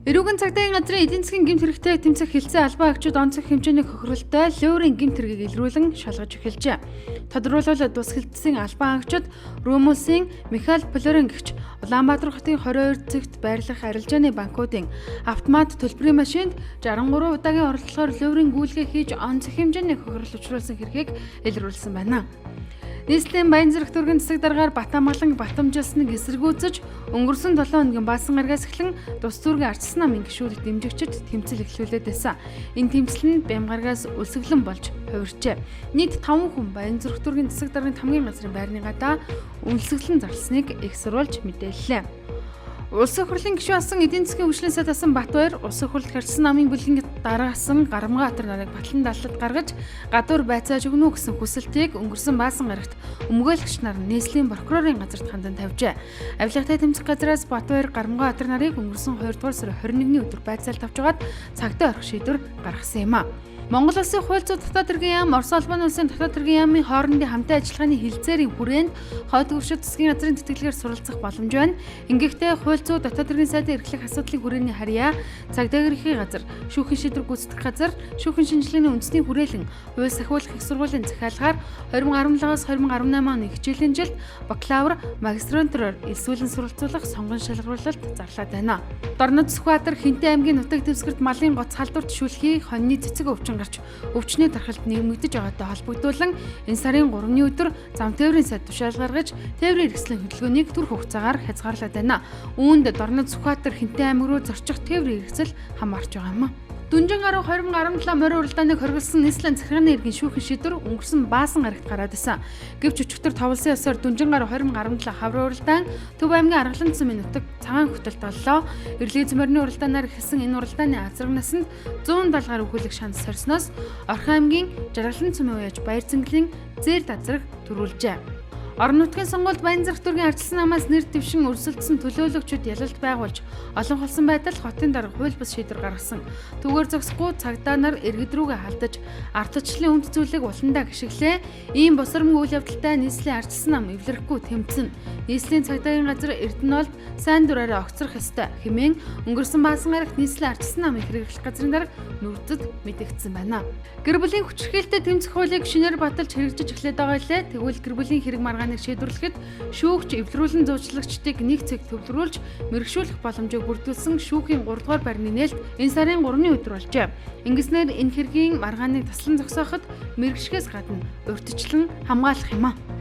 Эрүүгийн цагдаагийн газрын эдийн засгийн гэмт хэрэгтэйг тэмцэх хэлцээ албан агчид онцгой хэмжээний хохиролтой леурийн гэмт хэргийг илрүүлэн шалгаж эхэлжээ. Тодорхойлбол тус хэлтсийн албан агчид Румулсын Михаил Флорин гэгч Улаанбаатар хотын 22 цэгт байрлах арилжааны банкуудын автомат төлбөрийн машинд 63 удаагийн оролдлогоор леурийн гүйлгээ хийж онцгой хэмжээний хохирол учруулсан хэргийг илрүүлсэн байна. Нийслэлийн Баянзүрх дүүргийн засаг даргаар Батамгалан батамжилсныг эсэргүүцэж өнгөрсөн 7 хоногийн баасан гарагаас эхлэн тус дүүргийн ардчилсан намын гишүүд дэмжигчид тэмцэл эхлүүлээд байсан. Энэ тэмцэл нь Бямгаргаас үлсгэлэн болж хувирчээ. Нийт 5 хүн Баянзүрх дүүргийн засаг даргын хамгийн газрын байрны гадаа үлсгэлэн зарлсныг их сурвалж мэдээллээ. Улсын хурлын гишүүн асан эдийн засгийн хөгжлийн сайд асан Батбаяр улсын хурлд харьцсан намын бүлгийн дараасан Гарамгаатар нарыг батлан даллалд гаргаж гадуур байцааж өгнө гэсэн хүсэлтийг өнгөрсөн баасан гарагт өмгөөлөгч нар нийслэлийн прокурорын газарт хандан тавьжээ. Авилгатай тэмцэх газраас Батбаяр Гарамгаатар нарыг өнгөрсөн 2 дугаар сарын 21-ний өдөр байцаалд авчгаад цагдаа орох шийдвэр гаргасан юм а. Монгол Улсын хууль зүйн дотоод хэргийн яам, Орос улбаны улсын дотоод хэргийн яамын хоорондын хамтын ажиллагааны хилцээрийн хүрээнд хойд хөршид засгийн газрын тэтгэлгээр суралцах боломж байна. Ингэхдээ хууль зүйн дотоод хэргийн сайдын эрхлэх асуудлын хүрээний харьяа, цагдаагийн эрхийн газар, шүүхийн шийдвэр гүйцэтгэх газар, шүүхийн шинжилгээний үндэсний хүрээлэн, хууль сахиулах их сургуулийн захиалгаар 2017-аас 2018 оны хичээлийн жилд бакалавр, магистратураар элсүүлэн суралцуулах сонгон шалгаруулалт зарлаад байна. Дорнод Сүхбаатар Хинтээ аймгийн нутаг дэвсгэрт малын гоц халдварт шүлхий хоньны цэцэг өвчин гарч өвчний тархалт нэмэгдэж байгаатай холбогдуулан энэ сарын 3-ны өдөр зам тээврийн сайд тушаал гаргаж тээврийн хэрэгслийн хөдөлгөөнийг түр хугацаагаар хязгаарлаад байна. Үүнд Дорнод Сүхбаатар Хинтээ аймаг руу зорчих тээврийн хэрэгсэл хамаарч байгаа юм. Дүнжин гаруй 2017 морин уралдааныг хоригдсан нийслэлийн захиргааны иргэн шүүхийн шийдвэр өнгөрсөн баасан гарагт гараад исэн. Гэвч өчигдөр товлсон ёсоор Дүнжин гаруй 2017 хаврын уралдаан Төв аймгийн Аргалан цэсмийн нутаг цагаан хөтөлт боллоо. Эрлийн морины уралдаанаар эхэлсэн энэ уралдааны азраг насанд 170 гаруй хүлэг шанс сорсноос Орхон аймгийн Жаргалан цэмийн уяж Баяр Цэнгэлийн зээр дазраг төрүүлжээ. Орон нутгийн сонгуульд Баянзүрх дүүргийн ардчилсан намаас нэр дэвшин өрсөлдсөн төлөөлөгчид ялалт байгуулж олон холсон байдал хотын дарга хууль бус шийдвэр гаргасан. Түүгээр зогсохгүй цагдаа нар иргэд рүүгээ халдаж ардчлалын үнд зүйлийг уландаа гიშгэлээ. Ийм босромгүй үйл явдалтай нийслэлийн ардчилсан нам эвлэрэхгүй тэмцэн. Нийслэлийн цагдаагийн газар Эрдэнэлд сайн дураараа огцрох ёстой хэмээн өнгөрсөн баасан гарагт нийслэлийн ардчилсан намын хэрэглэх газрын дарга нүрдэд мэдэгдсэн байна. Гэр бүлийн хүчирхийлэлтэд тэмцэх хуулийг шинээр баталж хэрэгжиж эхлээд байгаа илээ. Тэгвэл гэр бүлийн хэрэг маргааныг шийдвэрлэхэд шүүгч эвлэрүүлэн зөвчлөгчдийг нэг цэг төвлөрүүлж мэргэшүүлэх боломжийг бүрдүүлсэн шүүхийн 3 дугаар байрны нээлт энэ сарын 3-ны өдөр болжээ. Ингэснээр энэ хэргийн маргааныг таслан зогсооход мэргэшгээс гадна урьдчилан хамгаалах юм а.